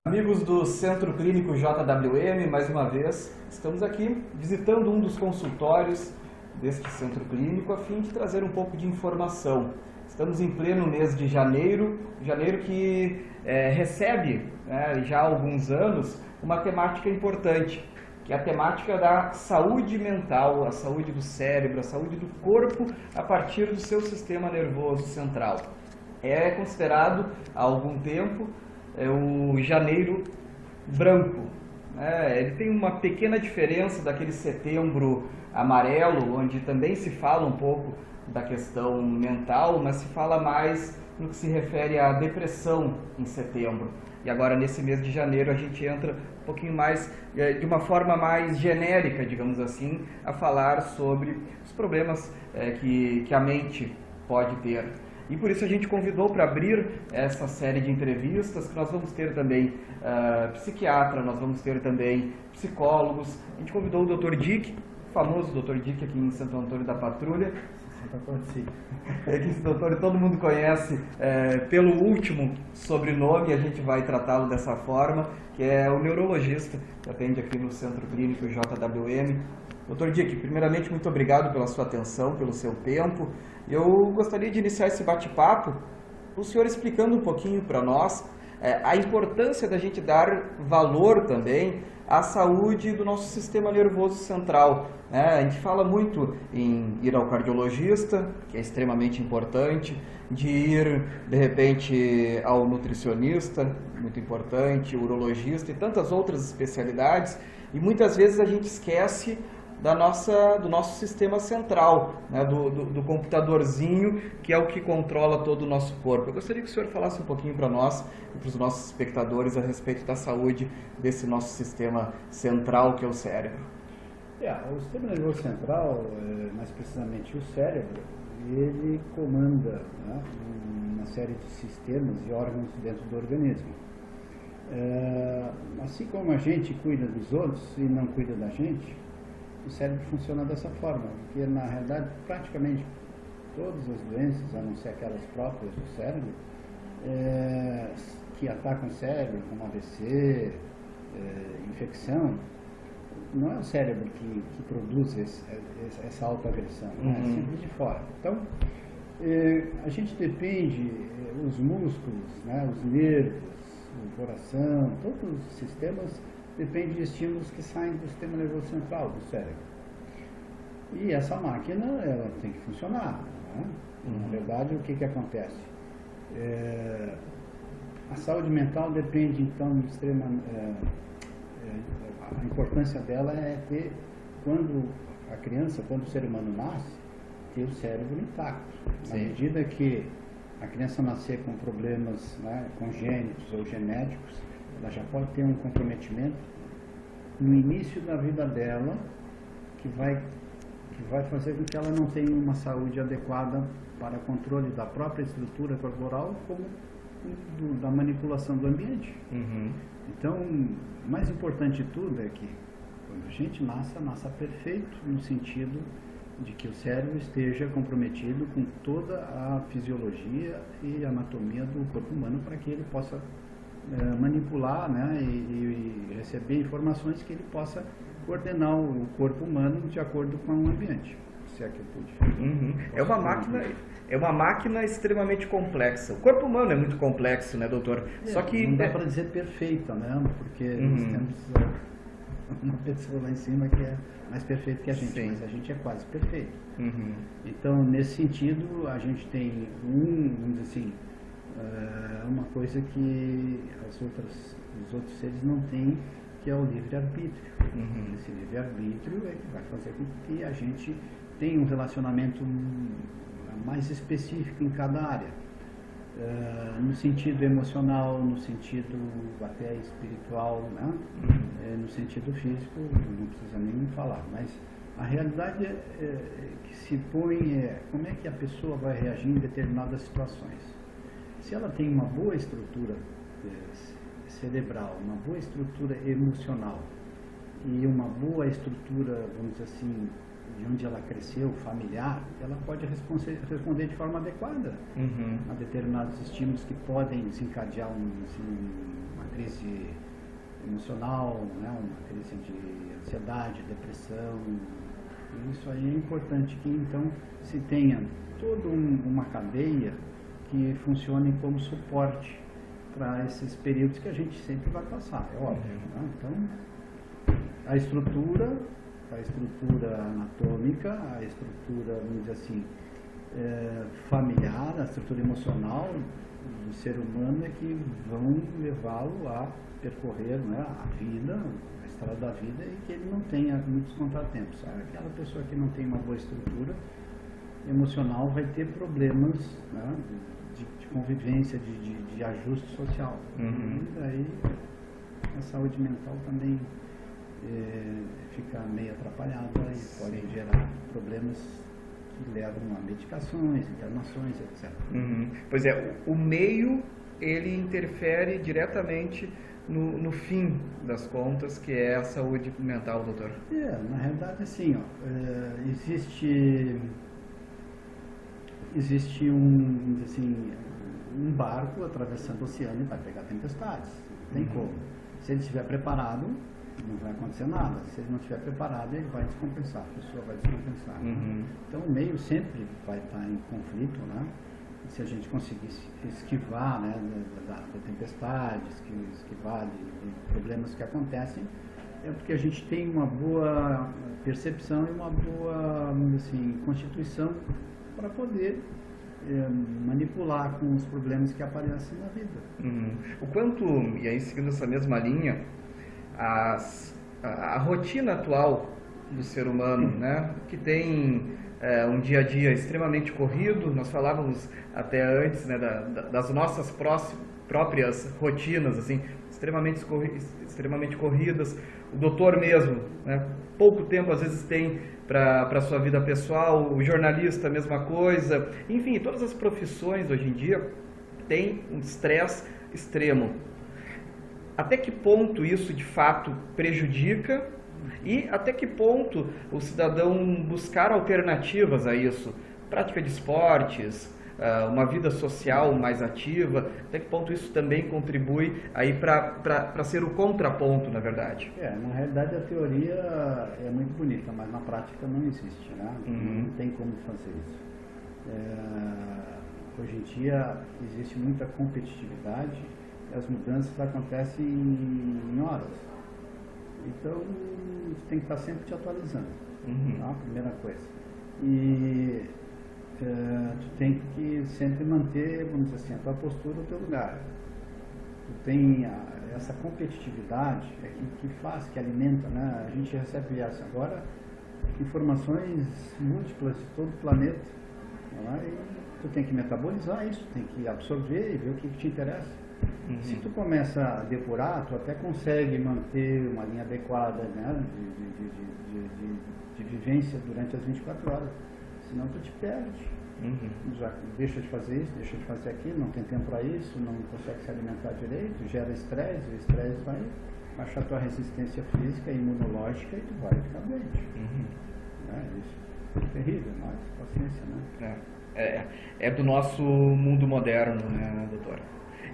Amigos do Centro Clínico JWM, mais uma vez, estamos aqui visitando um dos consultórios deste Centro Clínico a fim de trazer um pouco de informação. Estamos em pleno mês de janeiro que recebe já há alguns anos uma temática importante, que é a temática da saúde mental, a saúde do cérebro, a saúde do corpo a partir do seu sistema nervoso central. É considerado há algum tempo o janeiro branco. Ele tem uma pequena diferença daquele setembro amarelo, onde também se fala um pouco da questão mental, mas se fala mais no que se refere à depressão em setembro. E agora, nesse mês de janeiro, a gente entra um pouquinho mais, de uma forma mais genérica, digamos assim, a falar sobre os problemas que a mente pode ter. E por isso a gente convidou para abrir essa série de entrevistas, que nós vamos ter também psiquiatra, nós vamos ter também psicólogos. A gente convidou o Dr. Dick, o famoso Dr. Dick aqui em Santo Antônio da Patrulha. Esse doutor todo mundo conhece pelo último sobrenome, a gente vai tratá-lo dessa forma, que é o neurologista que atende aqui no Centro Clínico JWM. Dr. Dick, primeiramente, muito obrigado pela sua atenção, pelo seu tempo. Eu gostaria de iniciar esse bate-papo, o senhor explicando um pouquinho para nós a importância da gente dar valor também à saúde do nosso sistema nervoso central. A gente fala muito em ir ao cardiologista, que é extremamente importante, de ir, de repente, ao nutricionista, muito importante, urologista e tantas outras especialidades, e muitas vezes a gente esquece do nosso sistema central, do computadorzinho, que é o que controla todo o nosso corpo. Eu gostaria que o senhor falasse um pouquinho para nós e para os nossos espectadores a respeito da saúde desse nosso sistema central, que é o cérebro. O sistema nervoso central, mais precisamente o cérebro, ele comanda uma série de sistemas e órgãos dentro do organismo. Assim como a gente cuida dos outros e não cuida da gente, o cérebro funciona dessa forma, porque na realidade praticamente todas as doenças, a não ser aquelas próprias do cérebro, que atacam o cérebro, como AVC, infecção, não é o cérebro que produz essa autoagressão, é sempre de fora. Então, a gente depende, os músculos, os nervos, o coração, todos os sistemas depende de estímulos que saem do sistema nervoso central, do cérebro. E essa máquina, ela tem que funcionar. Na verdade, o que acontece? A saúde mental depende, então, a importância dela é ter, quando a criança, quando o ser humano nasce, ter o cérebro intacto. Na medida que a criança nascer com problemas congênitos ou genéticos, ela já pode ter um comprometimento no início da vida dela que vai fazer com que ela não tenha uma saúde adequada para controle da própria estrutura corporal, como da manipulação do ambiente. Então, o mais importante de tudo é que quando a gente nasça perfeito, no sentido de que o cérebro esteja comprometido com toda a fisiologia e anatomia do corpo humano para que ele possa manipular e receber informações que ele possa coordenar o corpo humano de acordo com o ambiente. Se é que eu pude. É uma máquina extremamente complexa. O corpo humano é muito complexo, né, doutor? Só que não dá para dizer perfeita, porque nós temos uma pessoa lá em cima que é mais perfeita que a gente, mas a gente é quase perfeito. Então, nesse sentido, a gente tem vamos dizer assim, uma coisa que os outros seres não têm, que é o livre-arbítrio. Esse livre-arbítrio é que vai fazer com que a gente tenha um relacionamento mais específico em cada área. No sentido emocional, no sentido até espiritual, no sentido físico, não precisa nem falar, mas a realidade que se põe como é que a pessoa vai reagir em determinadas situações. Se ela tem uma boa estrutura cerebral, uma boa estrutura emocional e uma boa estrutura, vamos dizer assim, de onde ela cresceu, familiar, ela pode responder de forma adequada a determinados estímulos que podem desencadear uma crise emocional, né, uma crise de ansiedade, depressão. Isso aí é importante que então se tenha toda uma cadeia que funcione como suporte para esses períodos que a gente sempre vai passar, é óbvio. Né? Então, a estrutura anatômica, a estrutura, vamos dizer assim, familiar, a estrutura emocional do ser humano é que vão levá-lo a percorrer, né, a vida, a estrada da vida, e que ele não tenha muitos contratempos. Aquela pessoa que não tem uma boa estrutura emocional vai ter problemas, né, de convivência, de ajuste social. E daí a saúde mental também fica meio atrapalhada e podem gerar problemas que levam a medicações, internações, etc. Pois é, o meio ele interfere diretamente no fim das contas, que é a saúde mental, doutor. Na realidade, assim, existe um barco atravessando o oceano e vai pegar tempestades. Não tem como. Se ele estiver preparado, não vai acontecer nada. Se ele não estiver preparado, ele vai descompensar, a pessoa vai descompensar. Então o meio sempre vai estar em conflito, né? E se a gente conseguir esquivar, né, da tempestade, esquivar de problemas que acontecem, é porque a gente tem uma boa percepção e uma boa, vamos dizer assim, constituição para poder manipular com os problemas que aparecem na vida. O quanto, e aí seguindo essa mesma linha, a rotina atual do ser humano, né, que tem um dia a dia extremamente corrido, nós falávamos até antes, né, das nossas próprias rotinas, assim, extremamente corridas. O doutor mesmo, né, pouco tempo às vezes tem para a sua vida pessoal, o jornalista a mesma coisa, enfim, todas as profissões hoje em dia têm um estresse extremo. Até que ponto isso de fato prejudica e até que ponto o cidadão buscar alternativas a isso? Prática de esportes, uma vida social mais ativa, até que ponto isso também contribui aí para ser o contraponto, na verdade? Na realidade a teoria é muito bonita, mas na prática não existe, né? Não tem como fazer isso. Hoje em dia existe muita competitividade e as mudanças acontecem em horas. Então você tem que estar sempre te atualizando, tá? Primeira coisa. E tu tem que sempre manter, vamos dizer assim, a tua postura no teu lugar. Tu tem essa competitividade que faz, que alimenta, né? A gente recebe agora informações múltiplas de todo o planeta, né? E tu tem que metabolizar isso, tem que absorver e ver o que te interessa. Se tu começa a depurar, tu até consegue manter uma linha adequada, né, de vivência durante as 24 horas. Senão tu te perde. Já deixa de fazer isso, deixa de fazer aquilo, não tem tempo para isso, não consegue se alimentar direito, gera estresse, o estresse vai baixar tua resistência física e imunológica e tu vai ficar doente. Isso é terrível, mas paciência, né? É do nosso mundo moderno, né, doutor?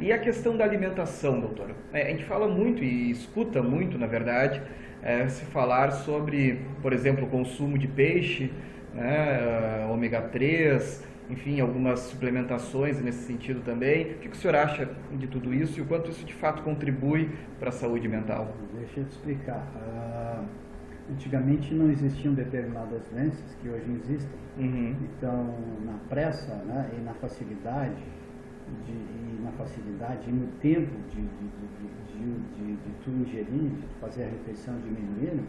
E a questão da alimentação, doutor? A gente fala muito e escuta muito, na verdade, se falar sobre, por exemplo, o consumo de peixe, né, ômega 3, enfim, algumas suplementações nesse sentido também. O que o senhor acha de tudo isso e o quanto isso de fato contribui para a saúde mental? Deixa eu te explicar. Antigamente não existiam determinadas doenças que hoje existem. Então, na pressa, né, e na facilidade e no tempo de tu ingerir, de fazer a refeição diminuindo,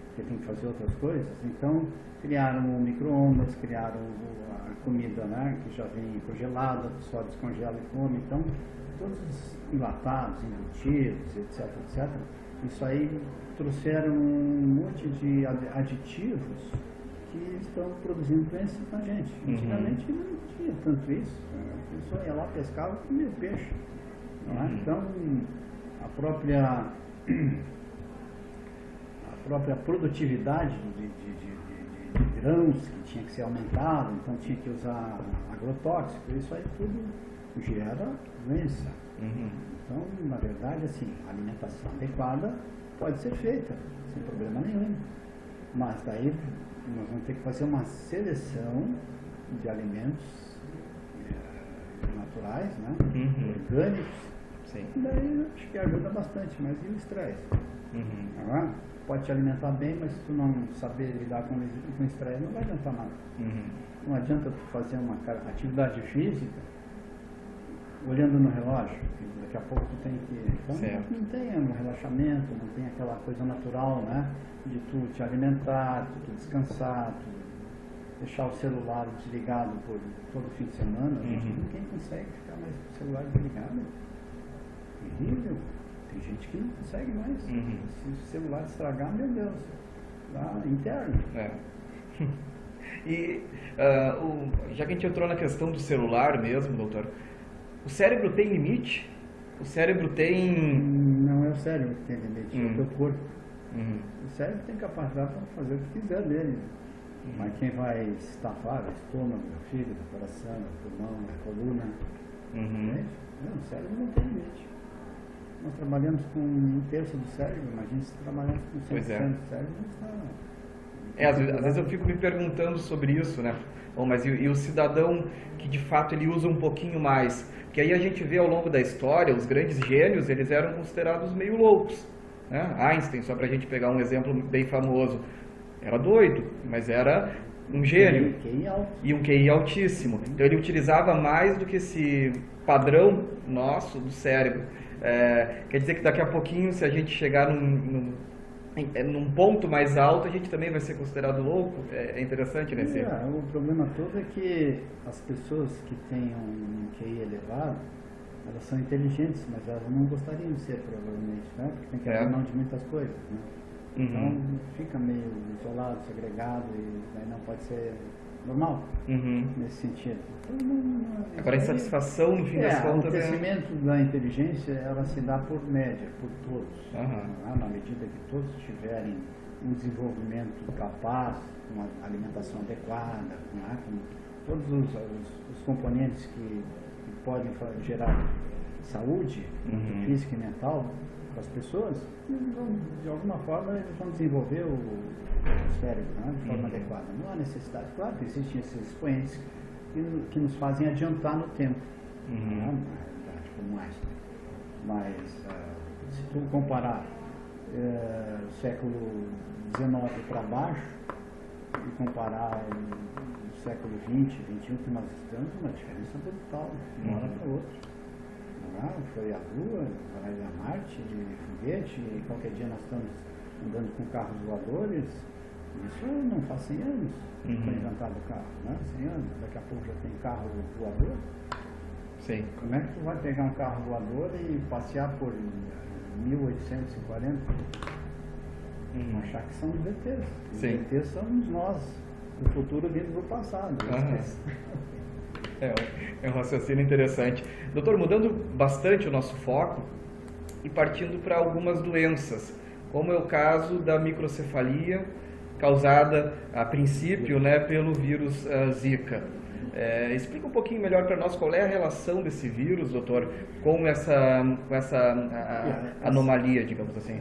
porque tem que fazer outras coisas, então criaram o micro-ondas, criaram a comida, né, que já vem congelada, só descongela e come, então todos os enlatados, embutidos, etc, isso aí trouxeram um monte de aditivos que estão produzindo doenças na gente. Antigamente não tinha tanto isso, a pessoa ia lá, pescava e comia peixe, não é? Então a própria produtividade de grãos que tinha que ser aumentado, então tinha que usar agrotóxico, isso aí tudo gera doença. Então, na verdade, assim, a alimentação adequada pode ser feita, sem problema nenhum. Mas daí nós vamos ter que fazer uma seleção de alimentos naturais, né? Orgânicos. Sim. E daí acho que ajuda bastante, mas e o estresse? Pode te alimentar bem, mas se tu não saber lidar com o estresse, não vai adiantar nada. Não adianta tu fazer uma atividade física olhando no relógio, daqui a pouco tu tem que... Então não tem um relaxamento, não tem aquela coisa natural, né? De tu te alimentar, tu descansar, tu deixar o celular desligado por todo fim de semana. Ninguém consegue ficar mais com o celular desligado. Terrível. Tem gente que não consegue mais. Se o celular estragar, meu Deus, dá interno. E já que a gente entrou na questão do celular mesmo, doutor, o cérebro tem limite? O cérebro tem... Não é o cérebro que tem limite, é o teu corpo. O cérebro tem capacidade para fazer o que quiser dele. Mas quem vai estafar é o estômago, o fígado, o coração, o pulmão, a coluna. Não, o cérebro não tem limite. Nós trabalhamos com 1/3 do cérebro, imagina se trabalhamos com 100% do cérebro, não está... às vezes eu fico me perguntando sobre isso, né? Mas e o cidadão que de fato ele usa um pouquinho mais? Porque aí a gente vê ao longo da história, os grandes gênios, eles eram considerados meio loucos, né? Einstein, só para a gente pegar um exemplo bem famoso, era doido, mas era um gênio. E um QI altíssimo. Então ele utilizava mais do que esse padrão nosso do cérebro. Quer dizer que daqui a pouquinho, se a gente chegar num ponto mais alto, a gente também vai ser considerado louco. É interessante, né? O problema todo é que as pessoas que têm um QI elevado, elas são inteligentes, mas elas não gostariam de ser, provavelmente, né? Porque tem que abrir mão de muitas coisas, né? Então fica meio isolado, segregado, e daí não pode ser normal nesse sentido. Então, agora a insatisfação, no fim das contas... O crescimento da inteligência, ela se dá por média, por todos. Na medida que todos tiverem um desenvolvimento capaz, uma alimentação adequada, com todos os componentes que podem gerar saúde física e mental para as pessoas, de alguma forma eles vão desenvolver o cérebro, né, de forma adequada. Não há necessidade. Claro que existem esses expoentes que nos fazem adiantar no tempo, na realidade, como Einstein. Mas se tu comparar século XIX para baixo e comparar o século XX, XXI que nós estamos, uma diferença brutal de uma hora para outra. Foi a Lua, vai a Marte, de foguete, e qualquer dia nós estamos andando com carros voadores. Isso não faz 100 anos que foi inventado o carro, né? 100 anos, daqui a pouco já tem carro voador. Sim. Como é que tu vai pegar um carro voador e passear por 1840? Achar que são os ETs. Os ETs somos nós, do futuro vindo do passado. É um raciocínio interessante. Doutor, mudando bastante o nosso foco e partindo para algumas doenças, como é o caso da microcefalia, causada a princípio, né, pelo vírus Zika. Explica um pouquinho melhor para nós qual é a relação desse vírus, doutor, com essa anomalia, digamos assim.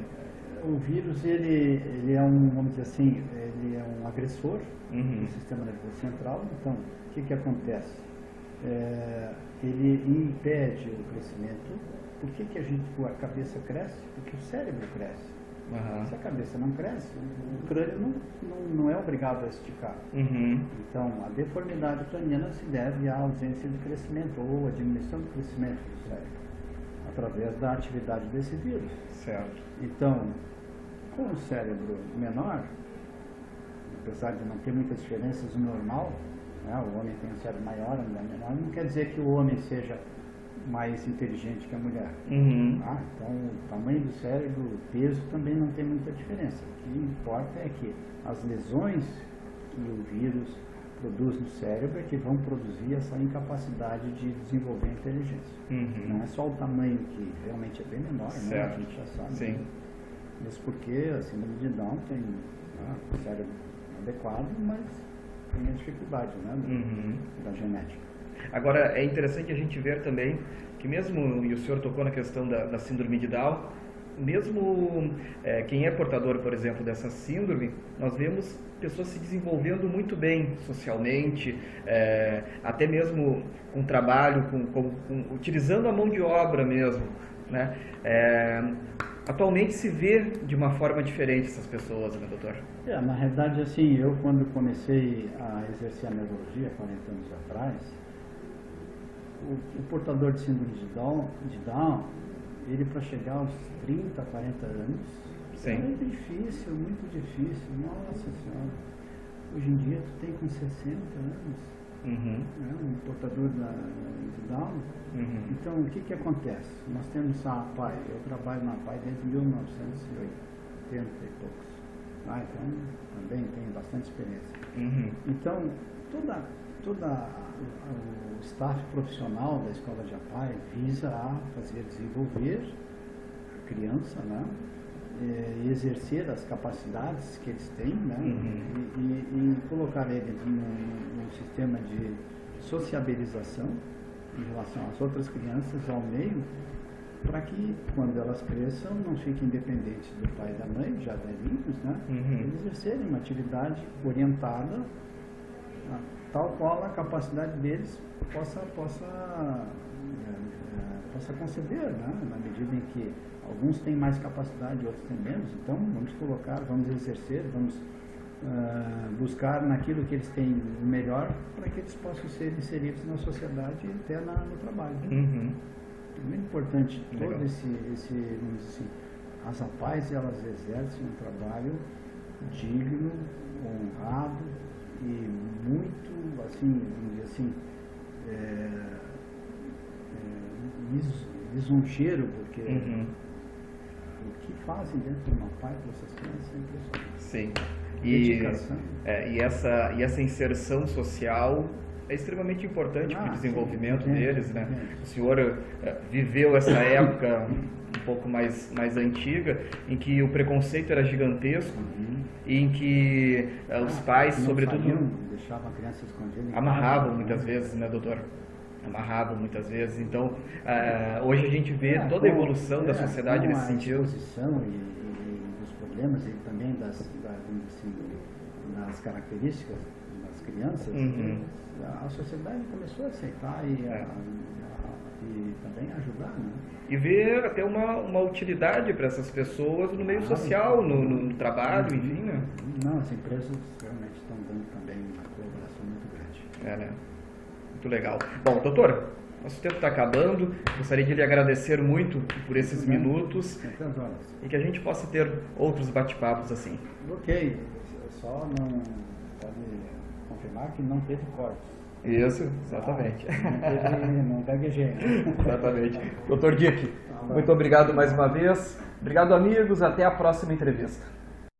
O vírus, ele é um, vamos dizer assim, ele é um agressor do sistema nervoso central. Então, o que acontece? Ele impede o crescimento. Por que a cabeça cresce? Porque o cérebro cresce. Se a cabeça não cresce, o crânio não é obrigado a esticar. Então, a deformidade craniana se deve à ausência de crescimento ou à diminuição do crescimento do cérebro, através da atividade desse vírus. Certo. Então, com o cérebro menor, apesar de não ter muitas diferenças no normal, o homem tem um cérebro maior, a mulher menor, não quer dizer que o homem seja mais inteligente que a mulher. Então, o tamanho do cérebro, o peso também não tem muita diferença. O que importa é que as lesões que o vírus produz no cérebro é que vão produzir essa incapacidade de desenvolver a inteligência. Não é só o tamanho, que realmente é bem menor, né? A gente já sabe. Sim. Mas porque a síndrome de Down tem o cérebro adequado, mas tem a dificuldade, né, da genética. Agora, é interessante a gente ver também que mesmo, e o senhor tocou na questão da síndrome de Down, mesmo quem é portador, por exemplo, dessa síndrome, nós vemos pessoas se desenvolvendo muito bem socialmente, até mesmo com trabalho, utilizando a mão de obra mesmo, né? Atualmente se vê de uma forma diferente essas pessoas, né, doutor? Na realidade, assim, eu quando comecei a exercer a neurologia, 40 anos atrás, o portador de síndrome de Down, ele para chegar aos 30, 40 anos, Sim. É difícil, muito difícil. Nossa Senhora, hoje em dia tu tem com 60 anos, um portador de Down. Então, o que acontece? Nós temos a APAE, eu trabalho na APAE desde 1980 e poucos. Então, também tenho bastante experiência. Então, todo o staff profissional da escola de APAE visa a fazer desenvolver a criança, né? E exercer as capacidades que eles têm, né? E colocar ele num sistema de sociabilização em relação às outras crianças ao meio, para que quando elas cresçam não fiquem dependentes do pai e da mãe, já velhinhos, né? Eles exercerem uma atividade orientada tal qual a capacidade deles possa conceder, né? Na medida em que alguns têm mais capacidade, outros têm menos. Então vamos exercer, vamos buscar naquilo que eles têm melhor para que eles possam ser inseridos na sociedade e até no trabalho. É muito importante todo esse vamos dizer assim, as APAES, elas exercem um trabalho digno, honrado e muito, assim, vamos dizer assim, lisonjeiro, porque o que fazem dentro de uma APAE para essas crianças é impressionante. Sim. Dedicação. E essa inserção social é extremamente importante para o desenvolvimento deles, né? O senhor viveu essa época um pouco mais antiga, em que o preconceito era gigantesco, e em que os pais, sobretudo, deixavam a criança escondida, amarravam muitas vezes, né, doutor? Amarravam muitas vezes. Então, hoje a gente vê toda a evolução da sociedade nesse sentido. Exposição e dos problemas e também das características das crianças, a sociedade começou a aceitar e também ajudar, né? E ver até uma utilidade para essas pessoas no meio social, no trabalho, enfim, né? Não, as empresas realmente estão dando também uma colaboração muito grande. Né? Muito legal. Bom, doutor, nosso tempo está acabando. Gostaria de lhe agradecer muito por esses minutos e que a gente possa ter outros bate-papos assim. Ok, só não pode confirmar que não teve cortes. Isso, exatamente. Não gaguejei. Exatamente. Doutor Dick, muito obrigado mais uma vez. Obrigado, amigos. Até a próxima entrevista.